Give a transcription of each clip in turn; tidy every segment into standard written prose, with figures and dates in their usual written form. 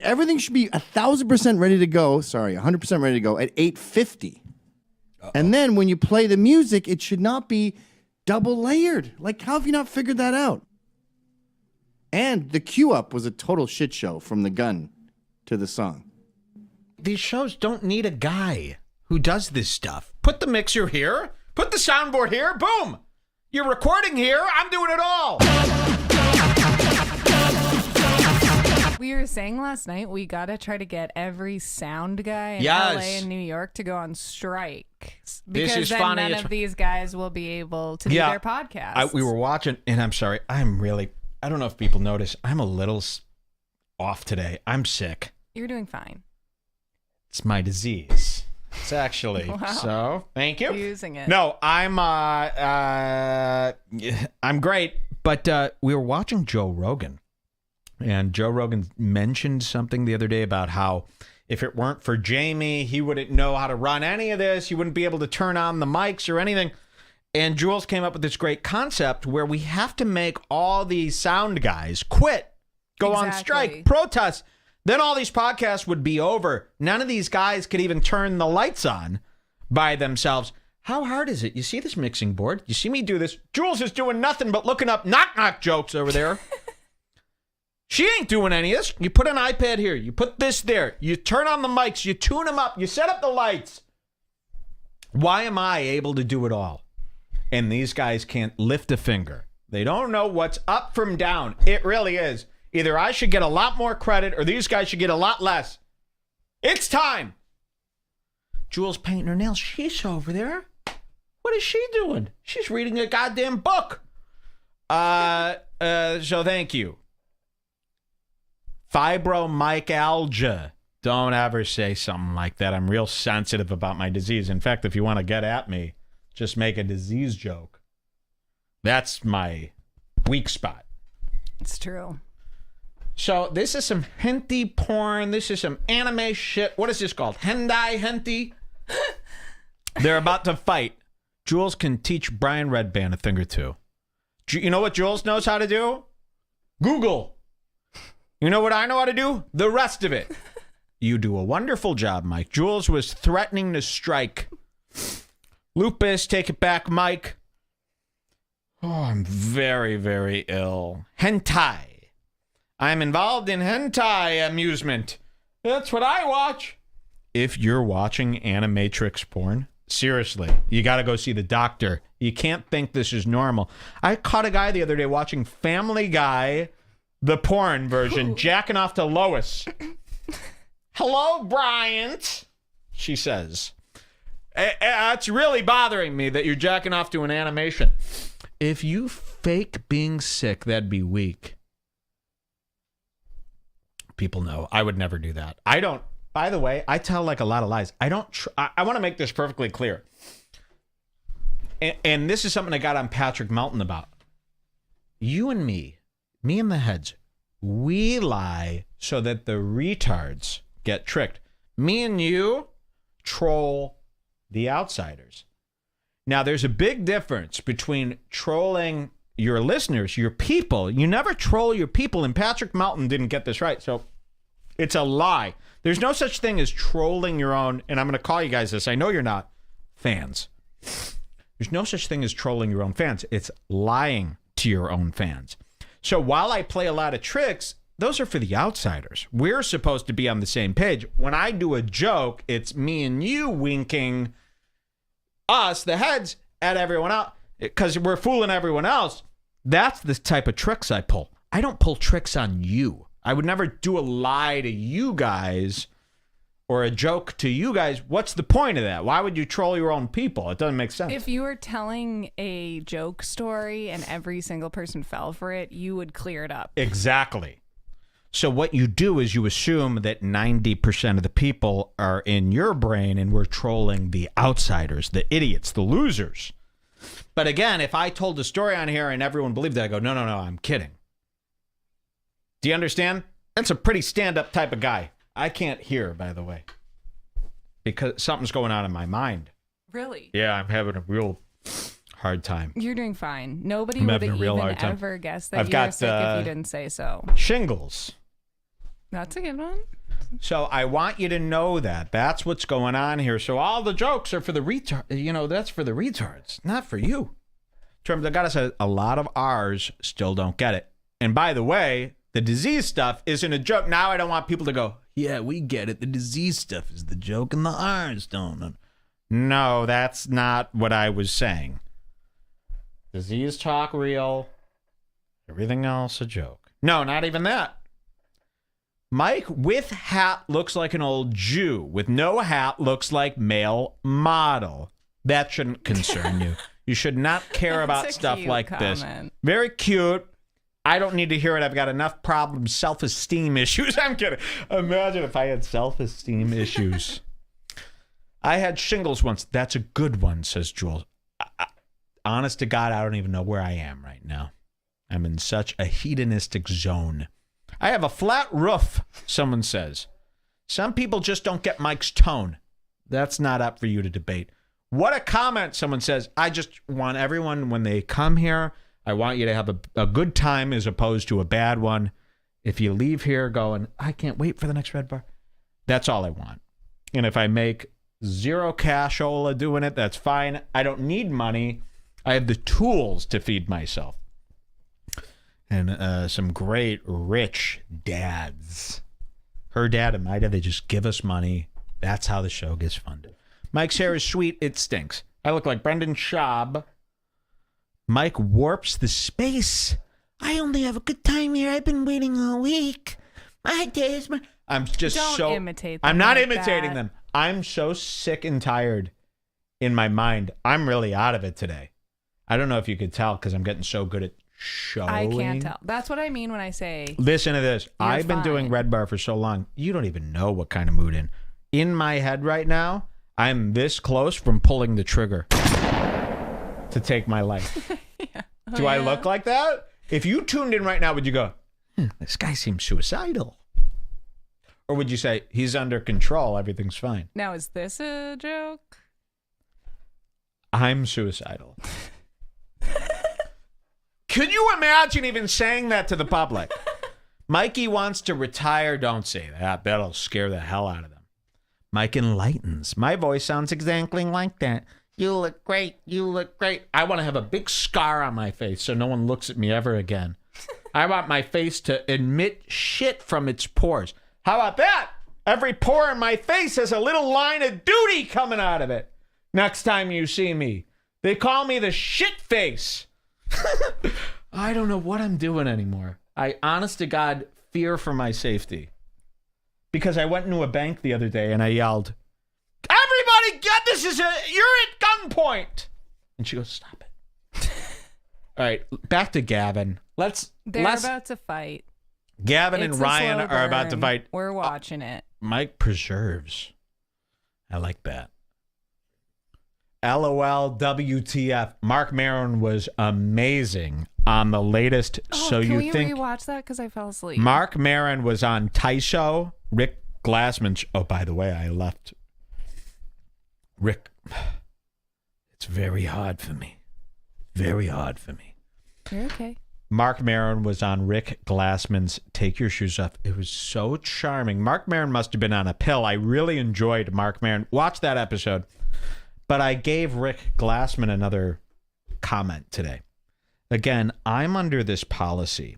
everything should be 1,000% ready to go. Sorry, 100% ready to go at 8:50. And then when you play the music, it should not be double layered. Like, how have you not figured that out? And the cue up was a total shit show from the gun to the song. These shows don't need a guy who does this stuff. Put the mixer here. Put the soundboard here. Boom. You're recording here. I'm doing it all. We were saying last night we got to try to get every sound guy in Yes. LA and New York to go on strike. This Because is then funny. none of these guys will be able to do Yeah. their podcasts. We were watching, and I'm sorry. I don't know if people notice. I'm a little off today. I'm sick. You're doing fine. It's my disease. It's actually. Wow. So, thank you. Using it. No, I'm great. But we were watching Joe Rogan. And Joe Rogan mentioned something the other day about how if it weren't for Jamie, he wouldn't know how to run any of this. He wouldn't be able to turn on the mics or anything. And Jules came up with this great concept where we have to make all these sound guys quit, go on strike, protest. Then all these podcasts would be over. None of these guys could even turn the lights on by themselves. How hard is it? You see this mixing board? You see me do this? Jules is doing nothing but looking up knock-knock jokes over there. She ain't doing any of this. You put an iPad here. You put this there. You turn on the mics. You tune them up. You set up the lights. Why am I able to do it all? And these guys can't lift a finger. They don't know what's up from down. It really is. Either I should get a lot more credit or these guys should get a lot less. It's time. Jules painting her nails. She's over there. What is she doing? She's reading a goddamn book. So thank you. Fibromyalgia. Don't ever say something like that. I'm real sensitive about my disease. In fact, if you want to get at me, just make a disease joke. That's my weak spot. It's true. So this is some hentai porn. This is some anime shit. What is this called? Hentai? They're about to fight. Jules can teach Brian Redband a thing or two. You know what Jules knows how to do? Google. You know what I know how to do? The rest of it. You do a wonderful job, Mike. Jules was threatening to strike. Lupus, take it back, Mike. Oh, I'm very, very ill. Hentai. I'm involved in hentai amusement. That's what I watch. If you're watching animatrix porn, seriously, you got to go see the doctor. You can't think this is normal. I caught a guy the other day watching Family Guy, the porn version, jacking off to Lois. Hello, Bryant, she says. It's really bothering me that you're jacking off to an animation. If you fake being sick, that'd be weak. People know. I would never do that. I don't. By the way, I tell like a lot of lies. I don't. I want to make this perfectly clear. And this is something I got on Patrick Melton about. You and me and the heads, we lie so that the retards get tricked. Me and you troll the outsiders. Now, there's a big difference between trolling your listeners, your people. You never troll your people, and Patrick Melton didn't get this right, so it's a lie. There's no such thing as trolling your own, and I'm going to call you guys this. I know you're not fans. There's no such thing as trolling your own fans. It's lying to your own fans. So while I play a lot of tricks, those are for the outsiders. We're supposed to be on the same page. When I do a joke, it's me and you winking us, the heads, at everyone else because we're fooling everyone else. That's the type of tricks I pull. I don't pull tricks on you. I would never do a lie to you guys or a joke to you guys. What's the point of that? Why would you troll your own people? It doesn't make sense. If you were telling a joke story and every single person fell for it, you would clear it up. Exactly. So what you do is you assume that 90% of the people are in your brain and we're trolling the outsiders, the idiots, the losers. But again, if I told a story on here and everyone believed it, I go, no, I'm kidding. Do you understand? That's a pretty stand-up type of guy. I can't hear, by the way, because something's going on in my mind. Really? Yeah, I'm having a real hard time. You're doing fine. Nobody I'm would having a real even hard time. ever guess that I've you got, were sick if you didn't say so. Shingles. That's a good one. So I want you to know that. That's what's going on here. So all the jokes are for the retard. That's for the retards, not for you. Trump, I gotta say, a lot of ours still don't get it. And by the way, the disease stuff isn't a joke. Now I don't want people to go, yeah, we get it. The disease stuff is the joke and the ours don't. No, that's not what I was saying. Disease talk real. Everything else a joke. No, not even that. Mike with hat looks like an old Jew. With no hat looks like male model. That shouldn't concern you. You should not care about stuff like this. Very cute. I don't need to hear it. I've got enough problems, self-esteem issues. I'm kidding. Imagine if I had self-esteem issues. I had shingles once. That's a good one, says Jules. Honest to God, I don't even know where I am right now. I'm in such a hedonistic zone. I have a flat roof, someone says. Some people just don't get Mike's tone. That's not up for you to debate. What a comment, someone says. I just want everyone, when they come here, I want you to have a good time as opposed to a bad one. If you leave here going, I can't wait for the next Red Bar, that's all I want. And if I make zero cashola doing it, that's fine. I don't need money. I have the tools to feed myself. And some great rich dads. Her dad and my dad, they just give us money. That's how the show gets funded. Mike's hair is sweet. It stinks. I look like Brendan Schaub. Mike warps the space. I only have a good time here. I've been waiting all week. My day is my... I'm just Don't imitate them. I'm not like imitating that. them. I'm so sick and tired in my mind. I'm really out of it today. I don't know if you could tell because I'm getting so good at showing. I can't tell. That's what I mean when I say. Listen to this. I've been doing fine. Red Bar for so long. You don't even know what kind of mood in my head right now. I'm this close from pulling the trigger to take my life. Yeah. Do I look like that? If you tuned in right now, would you go, this guy seems suicidal? Or would you say, he's under control, everything's fine? Now, is this a joke? I'm suicidal. Could you imagine even saying that to the public? Mikey wants to retire. Don't say that. That'll scare the hell out of them. Mike enlightens. My voice sounds exactly like that. You look great. You look great. I want to have a big scar on my face so no one looks at me ever again. I want my face to emit shit from its pores. How about that? Every pore in my face has a little line of duty coming out of it. Next time you see me, they call me the shit face. I don't know what I'm doing anymore. I, honest to God, fear for my safety. Because I went into a bank the other day and I yelled, everybody get this, you're at gunpoint. And she goes, stop it. All right, back to Gavin. They're about to fight. Gavin It's and a Ryan slow are about to burn. fight. We're watching it. Mike preserves. I like that. LOL WTF. Mark Maron was amazing on the latest. Oh, So can you we think rewatch that? Because I fell asleep. Mark Maron was on Tyshow. Rick Glassman. Oh, by the way, I left. Rick. It's very hard for me. Very hard for me. You're okay. Mark Maron was on Rick Glassman's Take Your Shoes Off. It was so charming. Mark Maron must have been on a pill. I really enjoyed Mark Maron. Watch that episode. But I gave Rick Glassman another comment today. Again, I'm under this policy.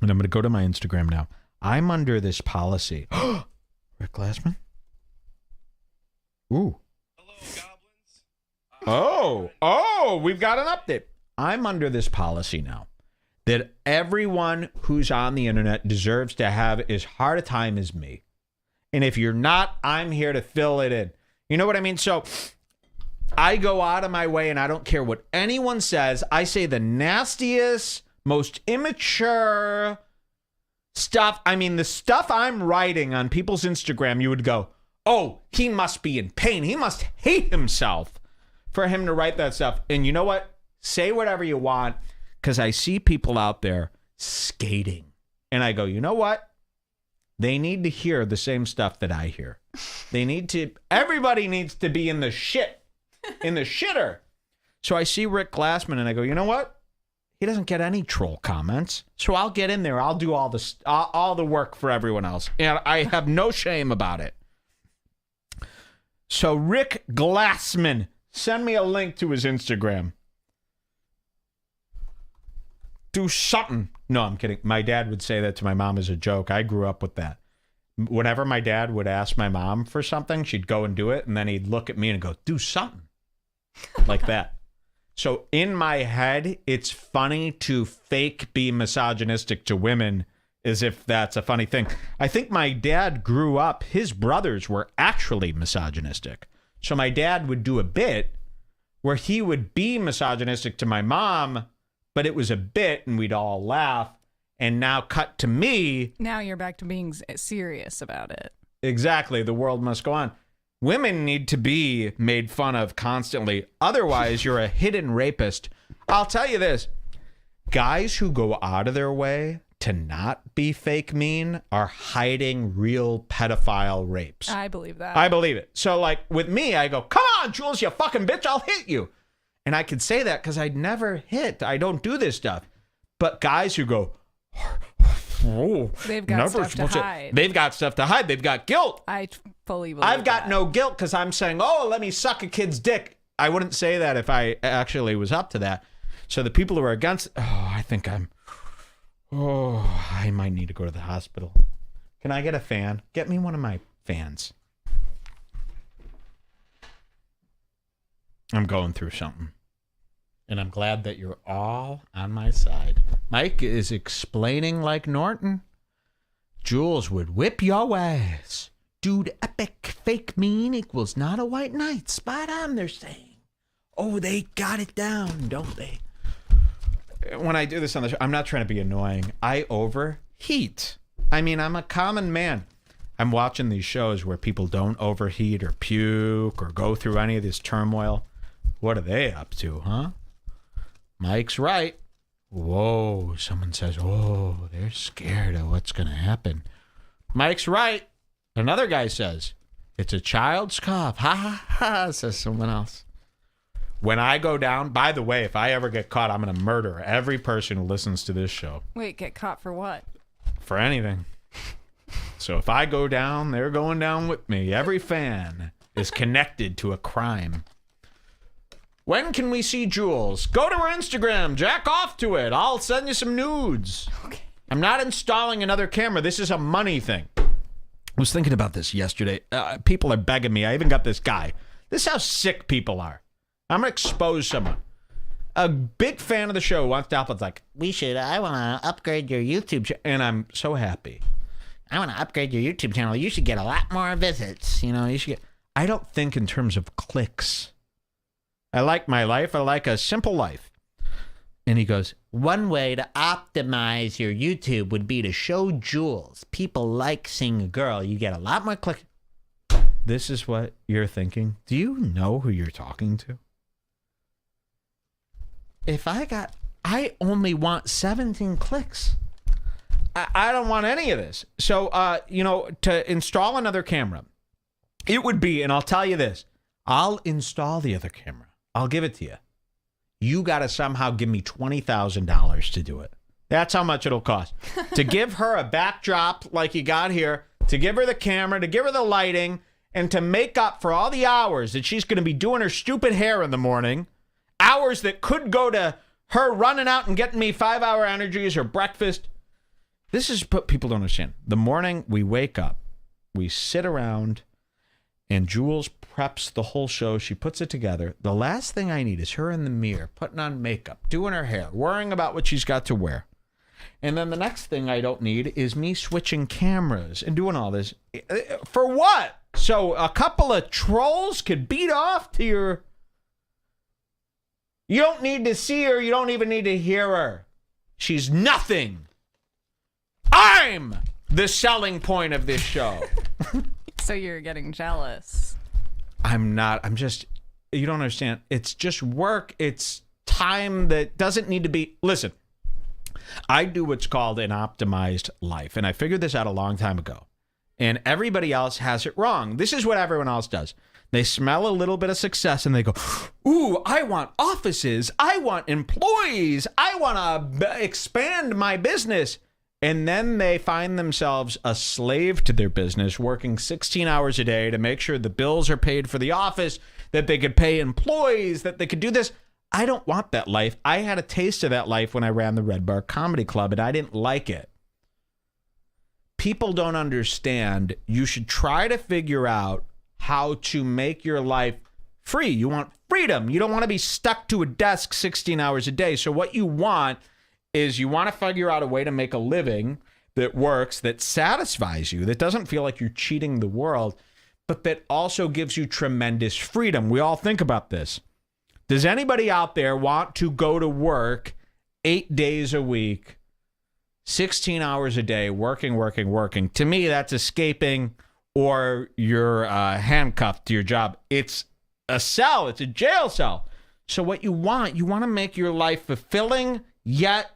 And I'm going to go to my Instagram now. I'm under this policy. Rick Glassman? Ooh. Hello, goblins. Oh, we've got an update. I'm under this policy now that everyone who's on the internet deserves to have as hard a time as me. And if you're not, I'm here to fill it in. You know what I mean? So I go out of my way and I don't care what anyone says. I say the nastiest, most immature stuff. I mean, the stuff I'm writing on people's Instagram, you would go, oh, he must be in pain. He must hate himself for him to write that stuff. And you know what? Say whatever you want, because I see people out there skating. And I go, you know what? They need to hear the same stuff that I hear. Everybody needs to be in the shit, in the shitter. So I see Rick Glassman and I go, you know what? he doesn't get any troll comments. So I'll get in there. I'll do all the work for everyone else. And I have no shame about it. So Rick Glassman, send me a link to his Instagram. Do something. No, I'm kidding. My dad would say that to my mom as a joke. I grew up with that. Whenever my dad would ask my mom for something, she'd go and do it. And then he'd look at me and go, do something. Like that. So in my head, it's funny to fake be misogynistic to women as if that's a funny thing. I think my dad grew up, his brothers were actually misogynistic. So my dad would do a bit where he would be misogynistic to my mom, but it was a bit and we'd all laugh. And now cut to me. Now you're back to being serious about it. Exactly. The world must go on. Women need to be made fun of constantly. Otherwise, you're a hidden rapist. I'll tell you this. Guys who go out of their way to not be fake mean are hiding real pedophile rapes. I believe that. I believe it. So, like, with me, I go, come on, Jules, you fucking bitch, I'll hit you. And I could say that because I'd never hit. I don't do this stuff. But guys who go, oh, they've got stuff to hide. They've got stuff to hide. They've got guilt. I fully believe I've got that. no guilt because I'm saying, oh, let me suck a kid's dick. I wouldn't say that if I actually was up to that. So the people who are against, I might need to go to the hospital. Can I get a fan? Get me one of my fans. I'm going through something. And I'm glad that you're all on my side. Mike is explaining like Norton. Jules would whip your ass. Dude, epic fake mean equals not a white knight. Spot on, they're saying. Oh, they got it down, don't they? When I do this on the show, I'm not trying to be annoying. I overheat. I mean, I'm a common man. I'm watching these shows where people don't overheat or puke or go through any of this turmoil. What are they up to, huh? Mike's right. Whoa, someone says, oh, they're scared of what's going to happen. Mike's right. Another guy says, it's a child's cough. Ha, ha, ha, says someone else. When I go down, by the way, if I ever get caught, I'm going to murder every person who listens to this show. Wait, get caught for what? For anything. So if I go down, they're going down with me. Every fan is connected to a crime. When can we see Jules? Go to her Instagram. Jack off to it. I'll send you some nudes. Okay. I'm not installing another camera. This is a money thing. I was thinking about this yesterday. People are begging me. I even got this guy. This is how sick people are. I'm going to expose someone. A big fan of the show wants to help. It's like, I want to upgrade your YouTube channel. And I'm so happy. I want to upgrade your YouTube channel. You should get a lot more visits. You should get. I don't think in terms of clicks. I like my life. I like a simple life. And he goes, one way to optimize your YouTube would be to show Jules. People like seeing a girl. You get a lot more clicks. This is what you're thinking. Do you know who you're talking to? I only want 17 clicks. I don't want any of this. So, to install another camera, it would be, and I'll tell you this, I'll install the other camera. I'll give it to you. You got to somehow give me $20,000 to do it. That's how much it'll cost. To give her a backdrop like you got here, to give her the camera, to give her the lighting, and to make up for all the hours that she's going to be doing her stupid hair in the morning, hours that could go to her running out and getting me 5-hour energies or breakfast. This is what people don't understand. The morning we wake up, we sit around, and Jules preps the whole show. She puts it together. The last thing I need is her in the mirror, putting on makeup, doing her hair, worrying about what she's got to wear. And then the next thing I don't need is me switching cameras and doing all this. For what? So a couple of trolls could beat off to your... You don't need to see her. You don't even need to hear her. She's nothing. I'm the selling point of this show. So you're getting jealous. I'm not. I'm just, you don't understand. It's just work. It's time that doesn't need to be. Listen, I do what's called an optimized life. And I figured this out a long time ago. and everybody else has it wrong. This is what everyone else does. They smell a little bit of success and they go, ooh, I want offices. I want employees. I want to expand my business. And then they find themselves a slave to their business, working 16 hours a day to make sure the bills are paid for the office, that they could pay employees, that they could do this. I don't want that life. I had a taste of that life when I ran the Red Bar Comedy Club, and I didn't like it. People don't understand. You should try to figure out how to make your life free. You want freedom. You don't want to be stuck to a desk 16 hours a day. So what you want is you want to figure out a way to make a living that works, that satisfies you, that doesn't feel like you're cheating the world, but that also gives you tremendous freedom. We all think about this. Does anybody out there want to go to work 8 days a week, 16 hours a day, working? To me, that's escaping, or you're handcuffed to your job. It's a cell. It's a jail cell. So what you want to make your life fulfilling yet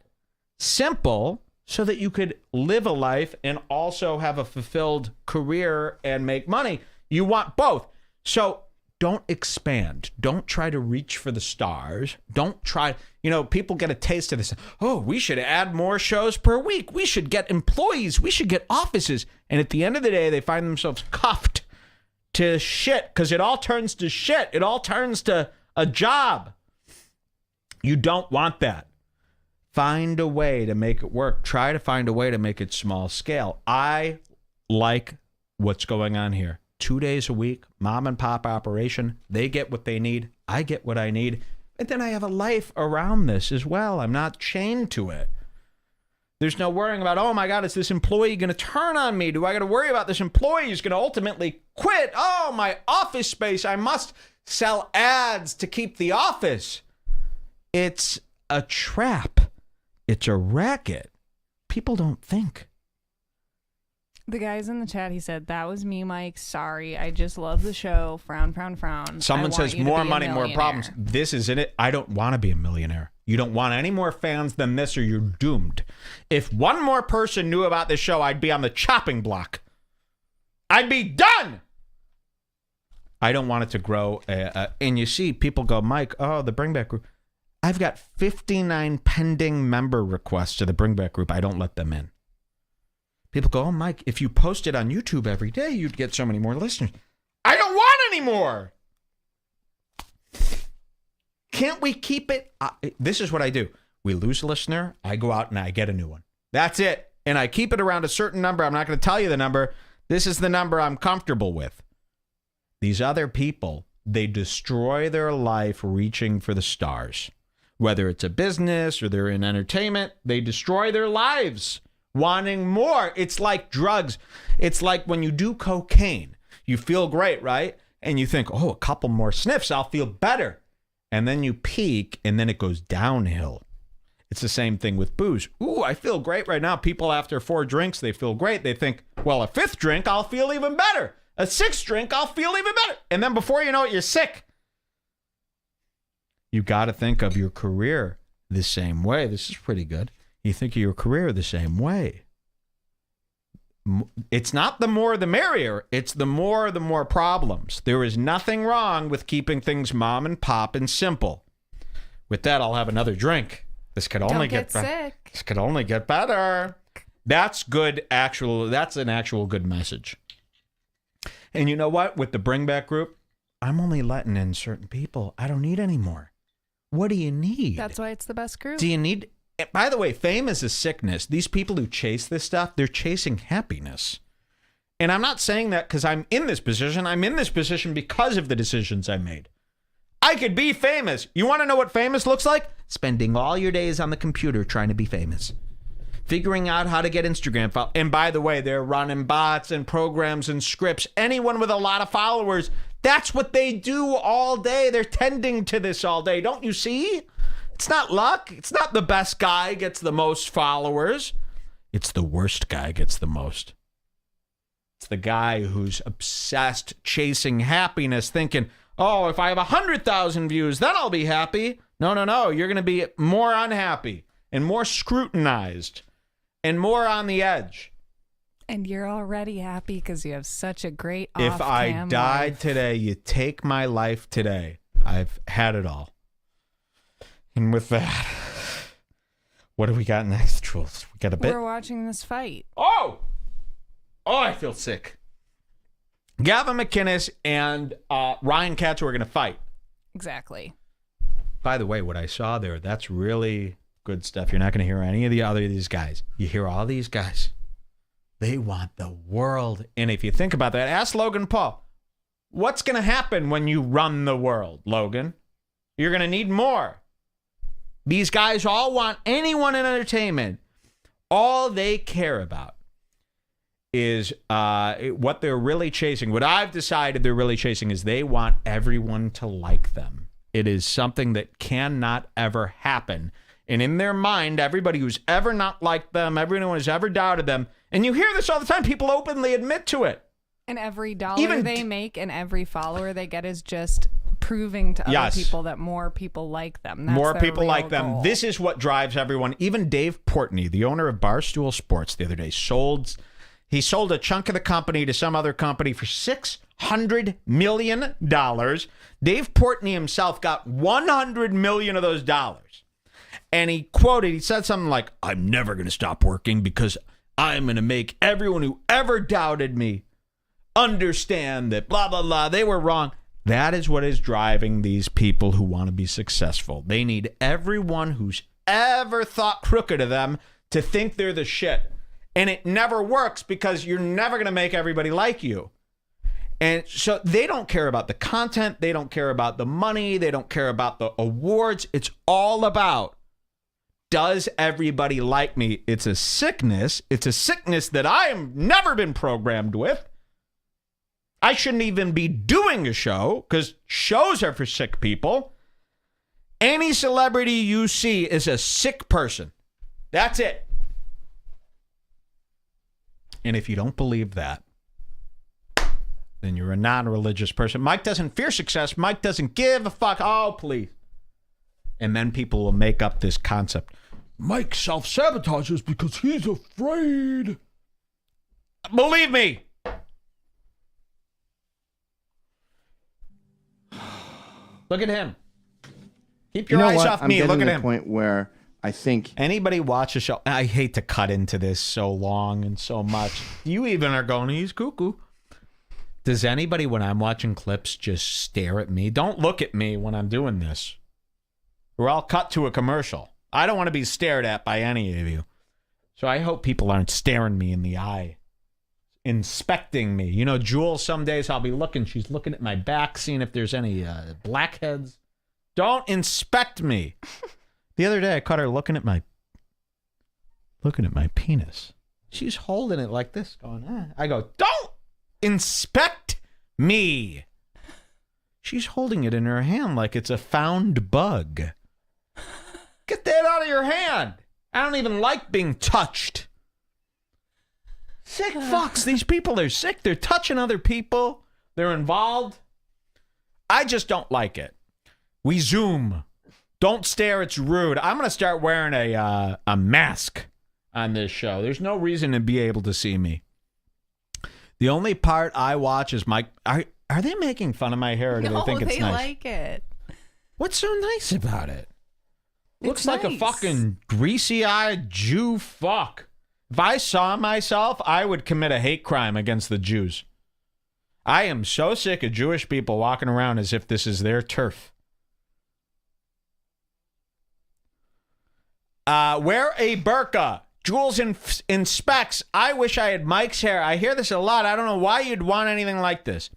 simple so that you could live a life and also have a fulfilled career and make money. You want both. So don't expand. Don't try to reach for the stars. Don't try, people get a taste of this. Oh, we should add more shows per week. We should get employees. We should get offices. And at the end of the day, they find themselves cuffed to shit because it all turns to shit. It all turns to a job. You don't want that. Find a way to make it work. Try to find a way to make it small scale. I like what's going on here. 2 days a week, mom and pop operation. They get what they need. I get what I need. And then I have a life around this as well. I'm not chained to it. There's no worrying about, oh my God, is this employee going to turn on me? Do I got to worry about this employee who's going to ultimately quit? Oh, my office space. I must sell ads to keep the office. It's a trap. It's a racket. People don't think. The guys in the chat, he said, that was me, Mike. Sorry. I just love the show. Frown, frown, frown. Someone says more money, more problems. This is in it. I don't want to be a millionaire. You don't want any more fans than this or you're doomed. If one more person knew about this show, I'd be on the chopping block. I'd be done. I don't want it to grow. And you see people go, Mike, oh, the Bring Back Group. I've got 59 pending member requests to the Bring Back Group. I don't let them in. People go, oh, Mike, if you posted on YouTube every day, you'd get so many more listeners. I don't want any more. Can't we keep it? This is what I do. We lose a listener. I go out and I get a new one. That's it. And I keep it around a certain number. I'm not going to tell you the number. This is the number I'm comfortable with. These other people, they destroy their life reaching for the stars. Whether it's a business or they're in entertainment, they destroy their lives wanting more. It's like drugs. It's like when you do cocaine, you feel great, right? And you think, oh, a couple more sniffs, I'll feel better. And then you peak and then it goes downhill. It's the same thing with booze. Ooh, I feel great right now. People after 4 drinks, they feel great. They think, well, a 5th drink, I'll feel even better. A 6th drink, I'll feel even better. And then before you know it, you're sick. You got to think of your career the same way. This is pretty good. You think of your career the same way. It's not the more the merrier. It's the more problems. There is nothing wrong with keeping things mom and pop and simple. With that, I'll have another drink. This could only get sick. This could only get better. That's good. That's an actual good message. And you know what? With the Bring Back Group, I'm only letting in certain people. I don't need any more. What do you need? That's why it's the best group. Do you need... By the way, fame is a sickness. These people who chase this stuff, they're chasing happiness. And I'm not saying that because I'm in this position. I'm in this position because of the decisions I made. I could be famous. You want to know what famous looks like? Spending all your days on the computer trying to be famous. Figuring out how to get Instagram followers. And by the way, they're running bots and programs and scripts. Anyone with a lot of followers, that's what they do all day. They're tending to this all day. Don't you see? It's not luck. It's not the best guy gets the most followers. It's the worst guy gets the most. It's the guy who's obsessed chasing happiness, thinking, oh, if I have 100,000 views, then I'll be happy. No. You're going to be more unhappy and more scrutinized and more on the edge. And you're already happy because you have such a great If I off-cam died life. today, you take my life today. I've had it all. And with that, what do we got next, Jules? We got a bit. We're watching this fight. Oh, I feel sick. Gavin McInnes and Ryan Katz are going to fight. Exactly. By the way, what I saw there, that's really good stuff. You're not going to hear any of the other of these guys. You hear all these guys. They want the world. And if you think about that, ask Logan Paul, what's going to happen when you run the world, Logan? You're going to need more. These guys all want anyone in entertainment. All they care about is what they're really chasing. What I've decided they're really chasing is they want everyone to like them. It is something that cannot ever happen. And in their mind, everybody who's ever not liked them, everyone who's ever doubted them, and you hear this all the time, people openly admit to it. And every dollar they make and every follower they get is just proving to other people that more people like them. That's more their people real like them. goal. This is what drives everyone. Even Dave Portnoy, the owner of Barstool Sports, the other day sold a chunk of the company to some other company for $600 million. Dave Portnoy himself got $100 million of those dollars. And he said something like, I'm never going to stop working because I'm going to make everyone who ever doubted me understand that blah, blah, blah, they were wrong. That is what is driving these people who want to be successful. They need everyone who's ever thought crooked of them to think they're the shit. And it never works because you're never going to make everybody like you. And so they don't care about the content. They don't care about the money. They don't care about the awards. It's all about, does everybody like me? It's a sickness. It's a sickness that I have never been programmed with. I shouldn't even be doing a show because shows are for sick people. Any celebrity you see is a sick person. That's it. And if you don't believe that, then you're a non-religious person. Mike doesn't fear success. Mike doesn't give a fuck. Oh, please. And then people will make up this concept. Mike self-sabotages because he's afraid. Believe me. Look at him. Keep your eyes off me. Look at him. I'm getting to the point where I think anybody watch a show. I hate to cut into this so long and so much. You even are going, he's cuckoo. Does anybody, when I'm watching clips, just stare at me? Don't look at me when I'm doing this, or I'll cut to a commercial. I don't want to be stared at by any of you. So I hope people aren't staring me in the eye, inspecting me. You know, Jules, some days I'll be looking. She's looking at my back, seeing if there's any blackheads. Don't inspect me. The other day I caught her looking at my penis. She's holding it like this, going, ah. I go, don't inspect me. She's holding it in her hand like it's a found bug. Get that out of your hand. I don't even like being touched. Sick fucks. These people are sick. They're touching other people. They're involved. I just don't like it. We Zoom. Don't stare. It's rude. I'm going to start wearing a mask on this show. There's no reason to be able to see me. The only part I watch is Mike. Are they making fun of my hair, or do they think it's nice? No, they like it. What's so nice about it? Looks like a nice. fucking greasy-eyed Jew fuck. If I saw myself, I would commit a hate crime against the Jews. I am so sick of Jewish people walking around as if this is their turf. Wear a burqa. Jules inspects. I wish I had Mike's hair. I hear this a lot. I don't know why you'd want anything like this.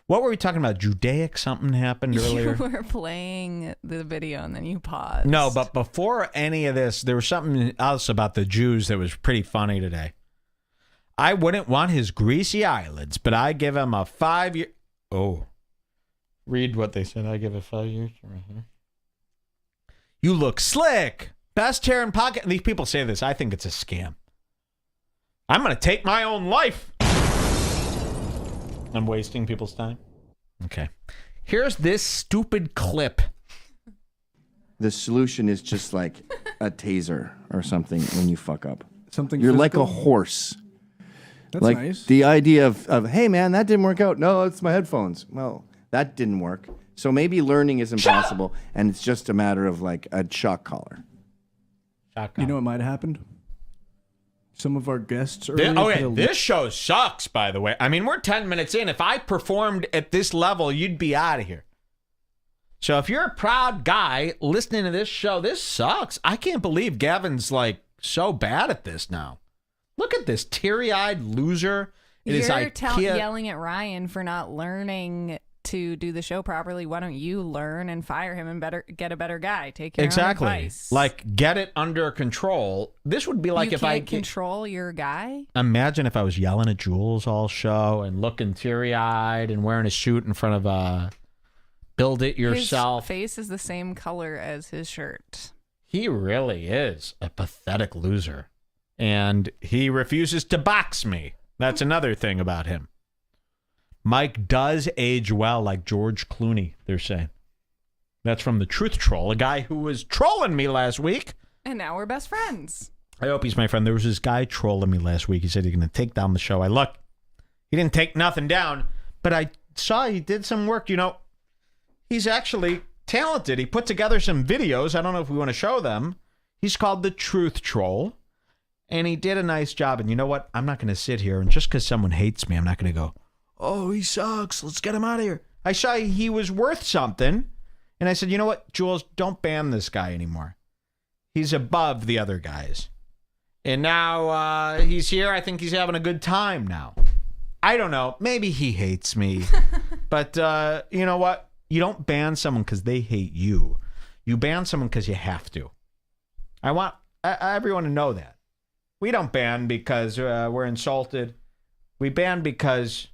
What were we talking about? Judaic something happened earlier? You were playing the video and then you paused. No, but before any of this, there was something else about the Jews that was pretty funny today. I wouldn't want his greasy eyelids, but I give him a 5-year... Oh. Read what they said. I give it 5 years. You look slick. Best hair in pocket. These people say this. I think it's a scam. I'm going to take my own life. I'm wasting people's time. Okay. Here's this stupid clip. the solution is just like a taser or something when you fuck up. Something You're like physical? a horse. That's like nice. the idea of, hey man, that didn't work out. No, it's my headphones. Well, that didn't work. So maybe learning is impossible, and it's just a matter of like a shock collar. You know what might have happened? Some of our guests earlier. This show sucks, by the way. I mean, we're 10 minutes in. If I performed at this level, you'd be out of here. So if you're a proud guy listening to this show, this sucks. I can't believe Gavin's like so bad at this now. Look at this teary-eyed loser. You're yelling at Ryan for not learning to do the show properly. Why don't you learn and fire him and get a better guy? Take your own advice. Like, get it under control. This would be like if I control your guy. Imagine if I was yelling at Jules all show and looking teary-eyed and wearing a suit in front of a build it yourself. His face is the same color as his shirt. He really is a pathetic loser. And he refuses to box me. That's another thing about him. Mike does age well, like George Clooney, they're saying. That's from the Truth Troll, a guy who was trolling me last week. And now we're best friends. I hope he's my friend. There was this guy trolling me last week. He said he's going to take down the show. I looked. He didn't take nothing down, but I saw he did some work. You know, he's actually talented. He put together some videos. I don't know if we want to show them. He's called the Truth Troll, and he did a nice job. And you know what? I'm not going to sit here, and just because someone hates me, I'm not going to go, oh, he sucks. Let's get him out of here. I saw he was worth something. And I said, you know what, Jules, don't ban this guy anymore. He's above the other guys. And now he's here. I think he's having a good time now. I don't know. Maybe he hates me. But you know what? You don't ban someone because they hate you. You ban someone because you have to. I want everyone to know that. We don't ban because we're insulted. We ban because...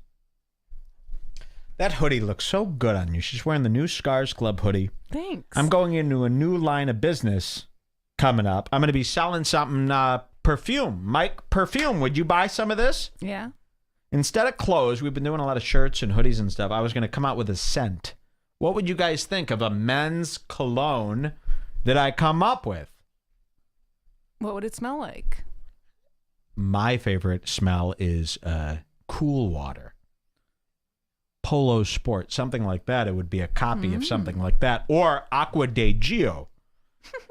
that hoodie looks so good on you. She's wearing the new Scars Club hoodie. Thanks. I'm going into a new line of business coming up. I'm going to be selling something, perfume. Mike, perfume. Would you buy some of this? Yeah. Instead of clothes, we've been doing a lot of shirts and hoodies and stuff. I was going to come out with a scent. What would you guys think of a men's cologne that I come up with? What would it smell like? My favorite smell is cool water. Polo Sport, something like that. It would be a copy of something like that. Or Aqua de Gio.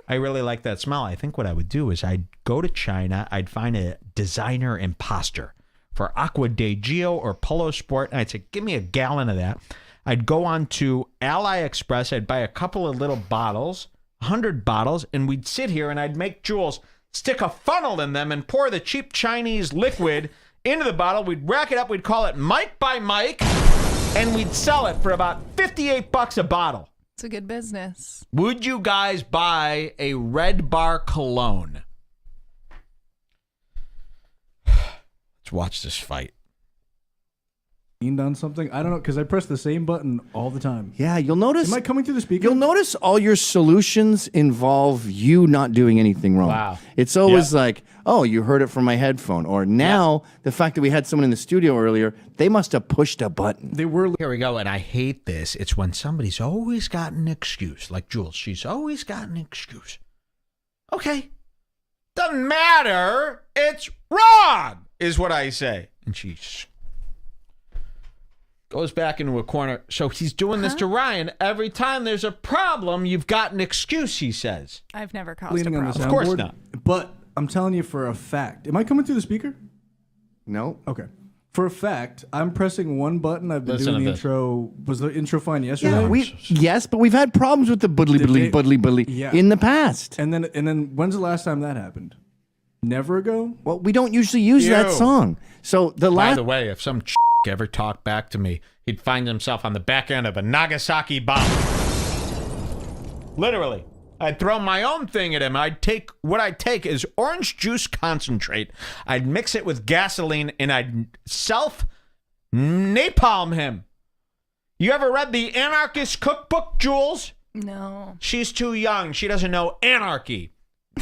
I really like that smell. I think what I would do is I'd go to China. I'd find a designer imposter for Aqua de Gio or Polo Sport. And I'd say, give me a gallon of that. I'd go on to AliExpress. I'd buy a couple of little bottles, 100 bottles, and we'd sit here and I'd make Jules stick a funnel in them and pour the cheap Chinese liquid into the bottle. We'd rack it up. We'd call it Mike by Mike. And we'd sell it for about $58 a bottle. It's a good business. Would you guys buy a REDBAR cologne? Let's watch this fight. On something? I don't know, because I press the same button all the time. Yeah, you'll notice. Am I coming through the speaker? You'll notice all your solutions involve you not doing anything wrong. Wow. It's always like, oh, you heard it from my headphone. Or now, the fact that we had someone in the studio earlier, they must have pushed a button. They were. Here we go, and I hate this. It's when somebody's always got an excuse. Like Jules, she's always got an excuse. Okay. Doesn't matter. It's wrong, is what I say. And she goes back into a corner. So he's doing this to Ryan. Every time there's a problem, you've got an excuse, he says. I've never caused Leaning a on the problem. Of course soundboard. not. But I'm telling you for a fact. Am I coming through the speaker? No. Okay. For a fact, I'm pressing one button. I've been Listen doing to the this. intro. Was the intro fine yesterday? Yes, but we've had problems with the buddly Yeah. in the past. And then when's the last time that happened? Never ago? Well, we don't usually use that You. song. So the By last. the way, if some ever talked back to me, he'd find himself on the back end of a Nagasaki bomb. Literally. I'd throw my own thing at him. What I'd take is orange juice concentrate. I'd mix it with gasoline and I'd napalm him. You ever read the Anarchist Cookbook, Jules? No. She's too young. She doesn't know anarchy.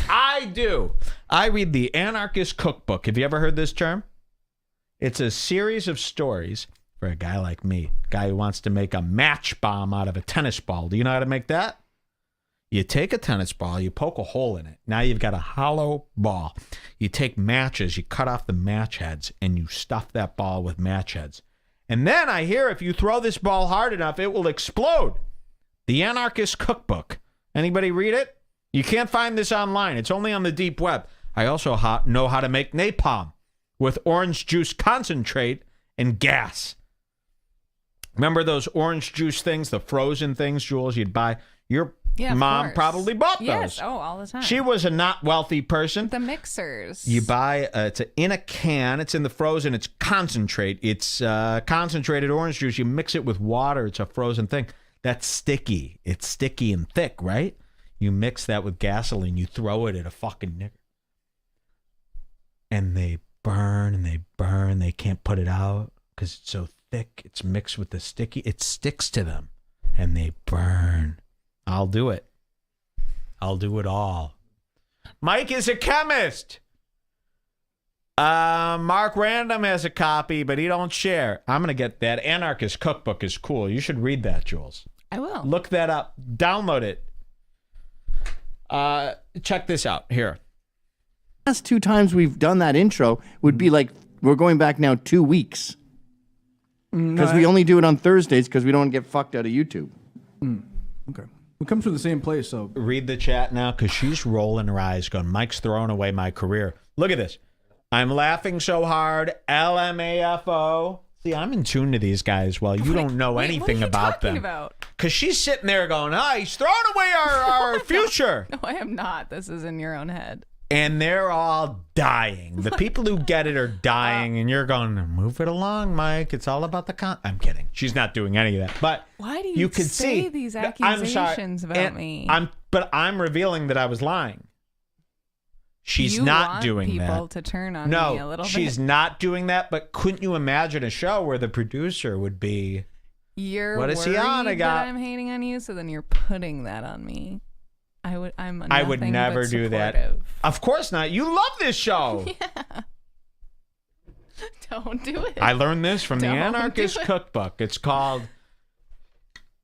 I do. I read the Anarchist Cookbook. Have you ever heard this term? It's a series of stories for a guy like me, a guy who wants to make a match bomb out of a tennis ball. Do you know how to make that? You take a tennis ball, you poke a hole in it. Now you've got a hollow ball. You take matches, you cut off the match heads, and you stuff that ball with match heads. And then I hear if you throw this ball hard enough, it will explode. The Anarchist Cookbook. Anybody read it? You can't find this online. It's only on the deep web. I also know how to make napalm with orange juice concentrate and gas. Remember those orange juice things, the frozen things, Jules, you'd buy? Your mom probably bought those. Yes, all the time. She was a not wealthy person. The mixers. You buy, it's in a can, it's in the frozen, it's concentrate. It's concentrated orange juice. You mix it with water, it's a frozen thing. That's sticky. It's sticky and thick, right? You mix that with gasoline, you throw it at a fucking nigger. And they burn and they burn. They can't put it out because it's so thick. It's mixed with the sticky. It sticks to them and they burn. I'll do it. I'll do it all. Mike is a chemist. Mark Random has a copy, but he don't share. I'm going to get that. Anarchist Cookbook is cool. You should read that, Jules. I will. Look that up. Download it. Check this out. Here. Last 2 times we've done that intro would be like, we're going back now 2 weeks. Because we only do it on Thursdays because we don't want to get fucked out of YouTube. Okay. We come from the same place, so. Read the chat now because she's rolling her eyes going, Mike's throwing away my career. Look at this. I'm laughing so hard. LMAFO. See, I'm in tune to these guys. Well, you don't know anything about them. Because she's sitting there going, he's throwing away our future. No, I am not. This is in your own head. And they're all dying. The people who get it are dying, and you're going, move it along, Mike. It's all about the I'm kidding. She's not doing any of that. But why do you could say see these accusations about me? I'm revealing that I was lying. She's you not want doing people that. to turn on me a little bit. She's not doing that. But couldn't you imagine a show where the producer would be? You're what is he on? that I'm hating on you, so then you're putting that on me. I would never do that. Of course not. You love this show. Yeah. Don't do it. I learned this from the Anarchist Cookbook. It's called.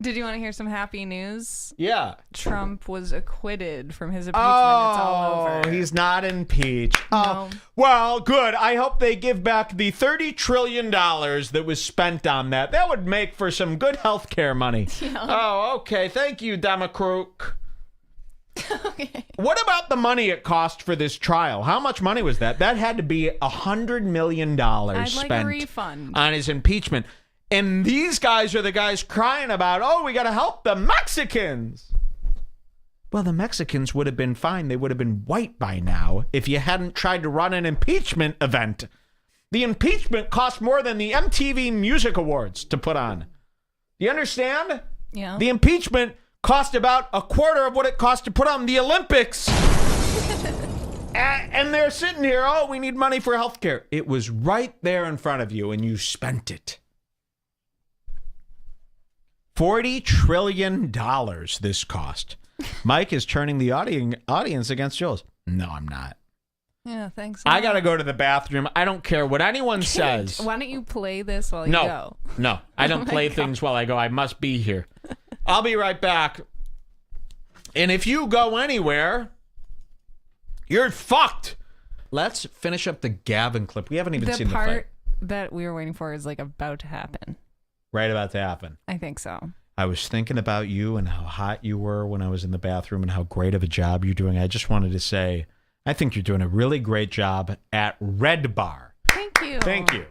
Did you want to hear some happy news? Yeah. Trump was acquitted from his impeachment. It's all over. He's not impeached. No. Well, good. I hope they give back the $30 trillion that was spent on that. That would make for some good health care money. Yeah. Oh, okay. Thank you, Democrat. Okay. What about the money it cost for this trial? How much money was that? That had to be $100 million spent a refund on his impeachment. And these guys are the guys crying about, we got to help the Mexicans. Well, the Mexicans would have been fine. They would have been white by now if you hadn't tried to run an impeachment event. The impeachment cost more than the MTV Music Awards to put on. You understand? Yeah. The impeachment cost about a quarter of what it cost to put on the Olympics. And they're sitting here, we need money for health care. It was right there in front of you, and you spent it. $40 trillion this cost. Mike is turning the audience against Jules. No, I'm not. Yeah, thanks. I got to go to the bathroom. I don't care what anyone says. Why don't you play this while you go? No, I don't play things while I go. I must be here. I'll be right back. And if you go anywhere, you're fucked. Let's finish up the Gavin clip. We haven't even seen the fight. The part that we were waiting for is like about to happen. Right about to happen. I think so. I was thinking about you and how hot you were when I was in the bathroom and how great of a job you're doing. I just wanted to say, I think you're doing a really great job at REDBAR. Thank you. Thank you.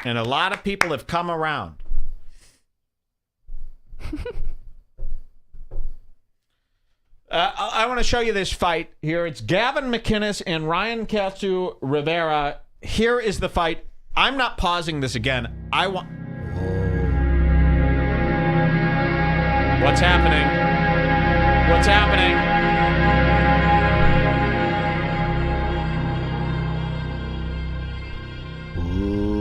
And a lot of people have come around. I want to show you this fight here. It's Gavin McInnes and Ryan Katsu Rivera. Here is the fight. I'm not pausing this again. I want. What's happening? What's happening? Ooh.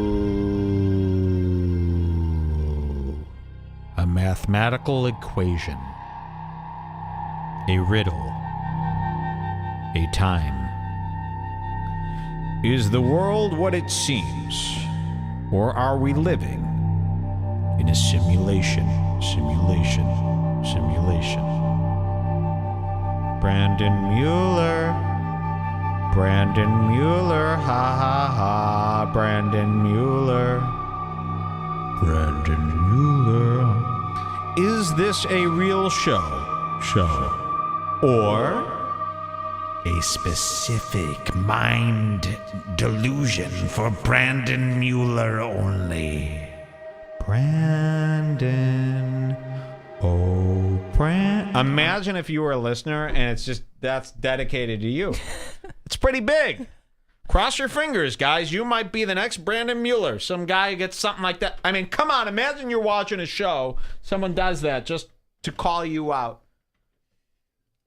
A mathematical equation. A riddle. A time. Is the world what it seems? Or are we living in a simulation? Simulation. simulation. Brandon Mueller. Brandon Mueller. Ha ha ha. Brandon Mueller. Brandon Mueller. Is this a real show? Or a specific mind delusion for Brandon Mueller only? Brandon. Oh, Imagine if you were a listener and that's dedicated to you. It's pretty big. Cross your fingers, guys. You might be the next Brandon Mueller. Some guy gets something like that. I mean, come on. Imagine you're watching a show. Someone does that just to call you out.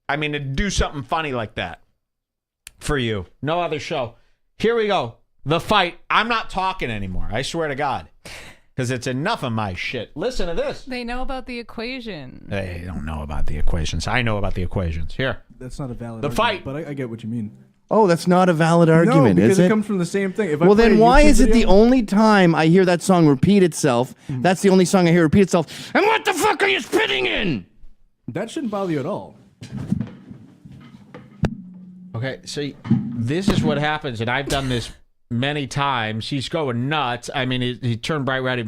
I mean, to do something funny like that for you. No other show. Here we go. The fight. I'm not talking anymore. I swear to God. Because it's enough of my shit. Listen to this. They know about the equation. They don't know about the equations. I know about the equations. Here. That's not a valid The argument, fight. but I get what you mean. Oh, that's not a valid argument, no, because is it? it comes from the same thing. If Well, then why is it the only? only time I hear that song repeat itself? That's the only song I hear repeat itself. And what the fuck are you spitting in? That shouldn't bother you at all. Okay, so this is what happens, and I've done this many times. He's going nuts. I mean, he turned bright red.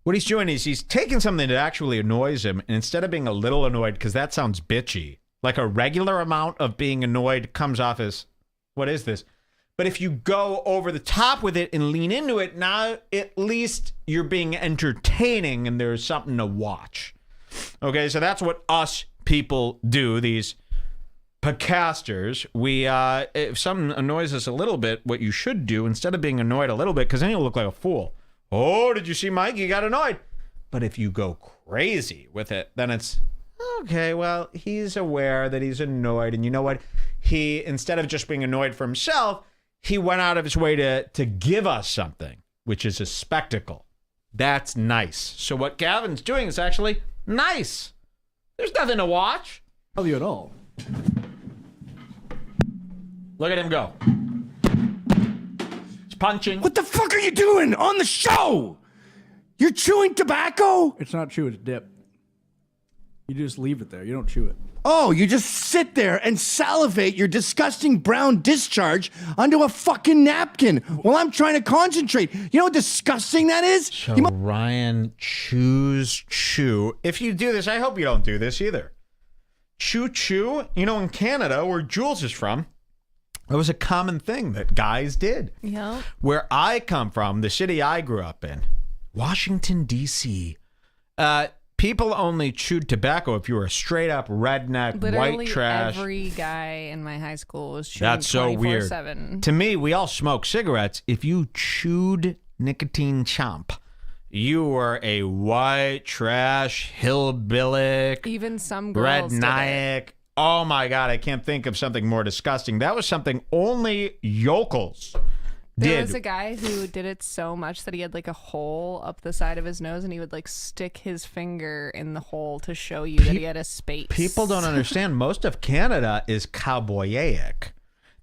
What he's doing is he's taking something that actually annoys him, and instead of being a little annoyed, because that sounds bitchy, like a regular amount of being annoyed comes off as, what is this? But if you go over the top with it and lean into it, now at least you're being entertaining and there's something to watch. Okay, so that's what us people do, these podcasters. We, if something annoys us a little bit, what you should do, instead of being annoyed a little bit, because then you'll look like a fool. Oh, did you see Mike? He got annoyed. But if you go crazy with it, then it's, okay, well, he's aware that he's annoyed. And you know what? He, instead of just being annoyed for himself, he went out of his way to give us something, which is a spectacle. That's nice. So what Gavin's doing is actually nice. There's nothing to watch. Bother you at all. Look at him go. He's punching. What the fuck are you doing on the show? You're chewing tobacco? It's not chew, it's dip. You just leave it there. You don't chew it. Oh, you just sit there and salivate your disgusting brown discharge onto a fucking napkin while I'm trying to concentrate. You know how disgusting that is? So Ryan chews chew. If you do this, I hope you don't do this either. Chew chew. You know, in Canada, where Jules is from, it was a common thing that guys did. Yeah. Where I come from, the city I grew up in, Washington, D.C., people only chewed tobacco if you were a straight up redneck, Literally white trash. every guy in my high school was chewing That's so weird. 24/7. To me, we all smoke cigarettes. If you chewed nicotine chomp, you were a white trash, hillbilly, Even some girls did it. redneck. Oh my God, I can't think of something more disgusting. That was something only yokels There did. was a guy who did it so much that he had like a hole up the side of his nose and he would like stick his finger in the hole to show you that he had a space. People don't understand. Most of Canada is cowboyic.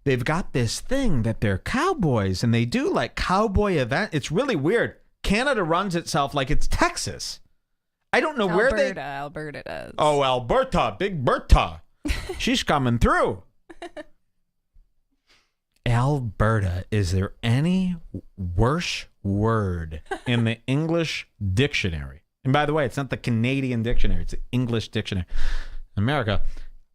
They've got this thing that they're cowboys and they do like cowboy event. It's really weird. Canada runs itself like it's Texas. I don't know where they... Alberta does. Oh, Alberta. Big Berta. She's coming through. Alberta. Is there any worse word in the English dictionary? And by the way, it's not the Canadian dictionary. It's the English dictionary. America.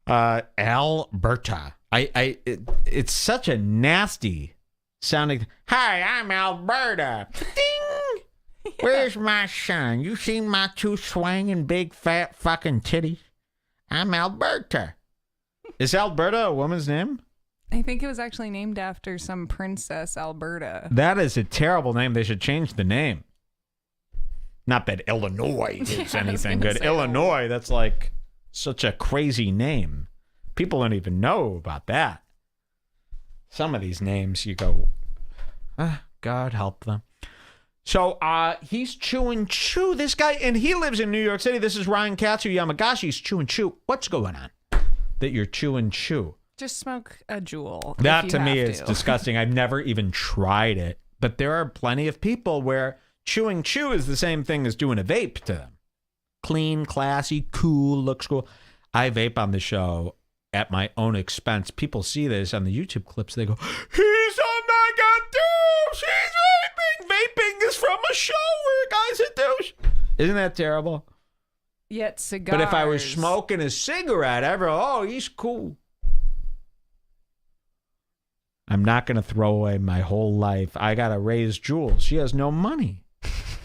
Alberta. It's such a nasty sounding. Hi, I'm Alberta. Ding! Where's my son? You seen my two swinging big fat fucking titties? I'm Alberta. Is Alberta a woman's name? I think it was actually named after some princess, Alberta. That is a terrible name. They should change the name. Not that Illinois is anything good. Illinois, that's like such a crazy name. People don't even know about that. Some of these names you go, God help them. So he's chewing chew, this guy, and he lives in New York City. This is Ryan Katsu Yamagashi. He's chewing chew. What's going on that you're chewing chew? Just smoke a jewel. That to me is disgusting. I've never even tried it. But there are plenty of people where chewing chew is the same thing as doing a vape to them. clean, classy, cool, looks cool. I vape on the show at my own expense. People see this on the YouTube clips. They go, he's a mega douche. He's vaping. Vaping is from a show where a guy's a douche. Isn't that terrible? Yet cigars. But if I was smoking a cigarette, he's cool. I'm not going to throw away my whole life. I got to raise Jules. She has no money.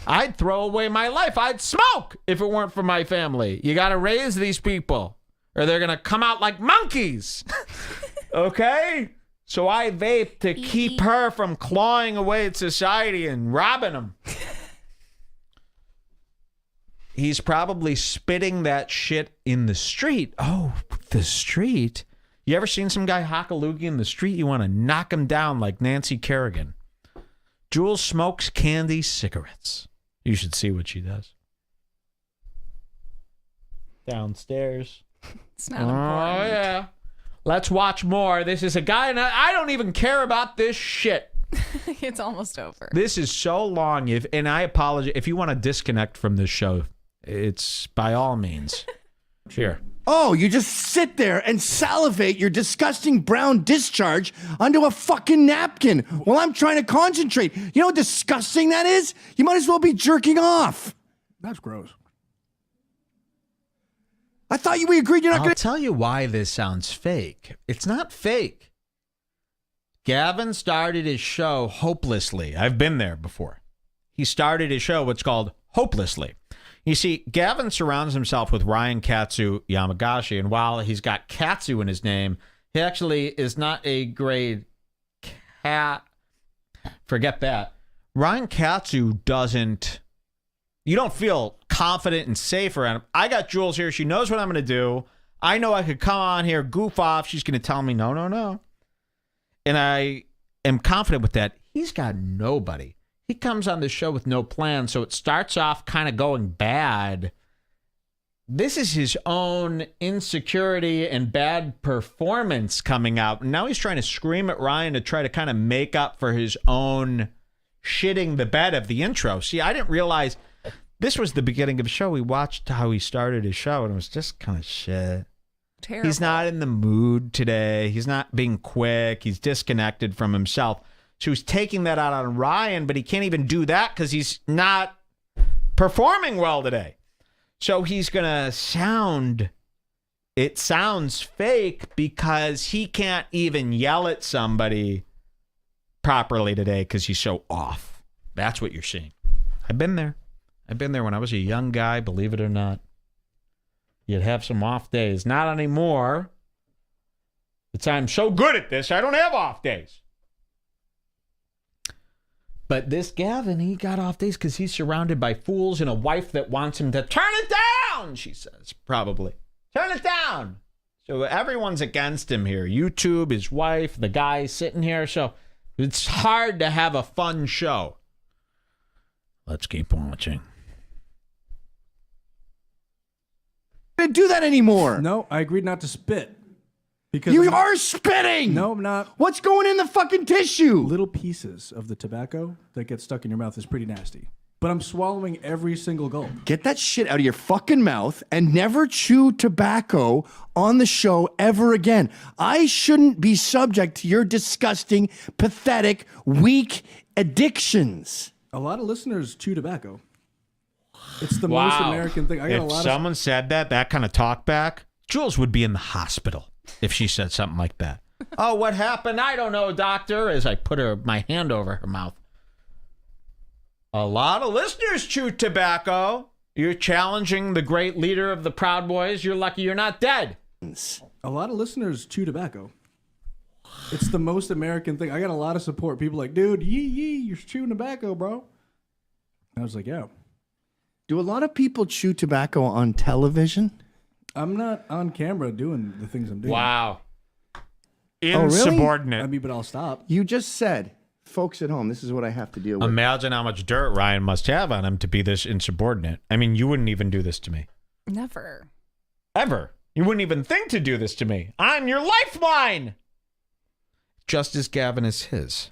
I'd throw away my life. I'd smoke if it weren't for my family. You got to raise these people or they're going to come out like monkeys. Okay? So I vape to keep her from clawing away at society and robbing them. He's probably spitting that shit in the street. Oh, the street? You ever seen some guy hock a loogie in the street? You want to knock him down like Nancy Kerrigan. Jules smokes candy cigarettes. You should see what she does. Downstairs. It's not important. Oh, yeah. Let's watch more. This is a guy, and I don't even care about this shit. It's almost over. This is so long. And I apologize. If you want to disconnect from this show, it's by all means. Here. Oh, you just sit there and salivate your disgusting brown discharge onto a fucking napkin while I'm trying to concentrate. You know how disgusting that is? You might as well be jerking off. That's gross. I thought we agreed you're not I'll going to... tell you why this sounds fake. It's not fake. Gavin started his show hopelessly. I've been there before. He started his show what's called Hopelessly. You see, Gavin surrounds himself with Ryan Katsu Yamagashi, and while he's got Katsu in his name, he actually is not a grade cat. Forget that. Ryan Katsu doesn't... You don't feel confident and safe around him. I got Jules here. She knows what I'm going to do. I know I could come on here, goof off. She's going to tell me, no. And I am confident with that. He's got nobody. He comes on the show with no plan, so it starts off kind of going bad. This is his own insecurity and bad performance coming out. And now he's trying to scream at Ryan to try to kind of make up for his own shitting the bed of the intro. See, I didn't realize this was the beginning of the show. We watched how he started his show, and it was just kind of shit. Terrible. He's not in the mood today. He's not being quick. He's disconnected from himself. So he's taking that out on Ryan, but he can't even do that because he's not performing well today. So he's going to it sounds fake because he can't even yell at somebody properly today because he's so off. That's what you're seeing. I've been there. I've been there when I was a young guy, believe it or not. You'd have some off days. Not anymore. I'm so good at this, I don't have off days. But this Gavin, he got off days because he's surrounded by fools and a wife that wants him to turn it down, she says, probably. Turn it down. So everyone's against him here. YouTube, his wife, the guy sitting here. So it's hard to have a fun show. Let's keep watching. I didn't do that anymore. No, I agreed not to spit. Because You are spitting. No, I'm not. What's going in the fucking tissue? Little pieces of the tobacco that get stuck in your mouth is pretty nasty. But I'm swallowing every single gulp. Get that shit out of your fucking mouth and never chew tobacco on the show ever again. I shouldn't be subject to your disgusting, pathetic, weak addictions. A lot of listeners chew tobacco. It's the most American thing. I got a lot If someone said that kind of talk back, Jules would be in the hospital if she said something like that. Oh, what happened? I don't know, doctor, as I put my hand over her mouth. A lot of listeners chew tobacco. You're challenging the great leader of the Proud Boys. You're lucky you're not dead. A lot of listeners chew tobacco. It's the most American thing. I got a lot of support. People like, dude, you're chewing tobacco, bro. I was like, yeah. Do a lot of people chew tobacco on television? I'm not on camera doing the things I'm doing. Wow. really? Insubordinate. I mean, but I'll stop. You just said, folks at home, this is what I have to deal with. Imagine how much dirt Ryan must have on him to be this insubordinate. I mean, you wouldn't even do this to me. Never. Ever. You wouldn't even think to do this to me. I'm your lifeline. Just as Gavin is his.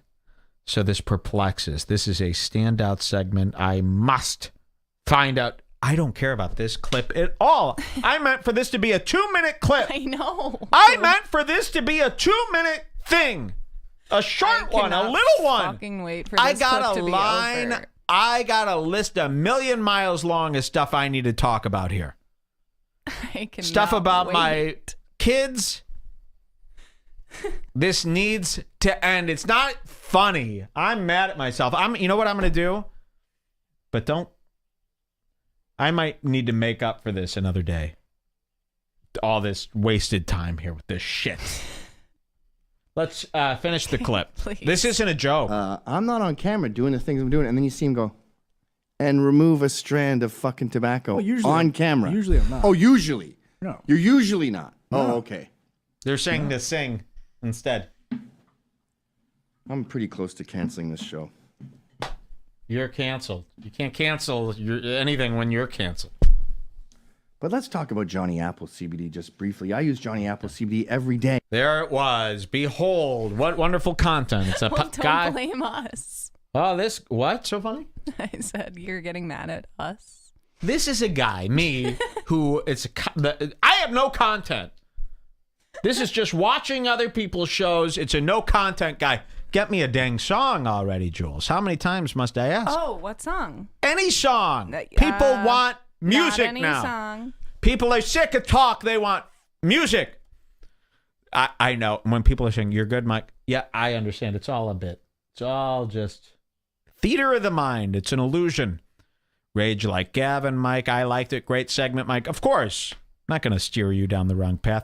So this perplexes. This is a standout segment. I must find out I don't care about this clip at all. I meant for this to be a 2-minute clip. I know. I meant for this to be a 2-minute thing. A short one, a little one. Fucking wait for this clip to be over. I got a list a million miles long of stuff I need to talk about here. I cannot Stuff about wait. my kids. This needs to end. It's not funny. I'm mad at myself. You know what I'm going to do? But I might need to make up for this another day. All this wasted time here with this shit. Let's finish the clip. Please. This isn't a joke. I'm not on camera doing the things I'm doing, and then you see him go and remove a strand of fucking tobacco on camera. Usually I'm not. Oh, usually. No. You're usually not. No. Oh, okay. They're saying to sing instead. I'm pretty close to canceling this show. You're canceled. You can't cancel anything when you're canceled. But let's talk about Johnny Apple CBD just briefly. I use Johnny Apple CBD every day. There it was. Behold, what wonderful content. It's a Well, don't guy. blame us. Oh, what? So funny? I said you're getting mad at us. This is a guy, me, who I have no content. This is just watching other people's shows. It's a no content guy. Get me a dang song already, Jules. How many times must I ask? Oh, what song? Any song. People want music not any now. Song. People are sick of talk. They want music. I know. When people are saying, you're good, Mike. Yeah, I understand. It's all a bit. It's all just theater of the mind. It's an illusion. Rage like Gavin, Mike. I liked it. Great segment, Mike. Of course. I'm not going to steer you down the wrong path.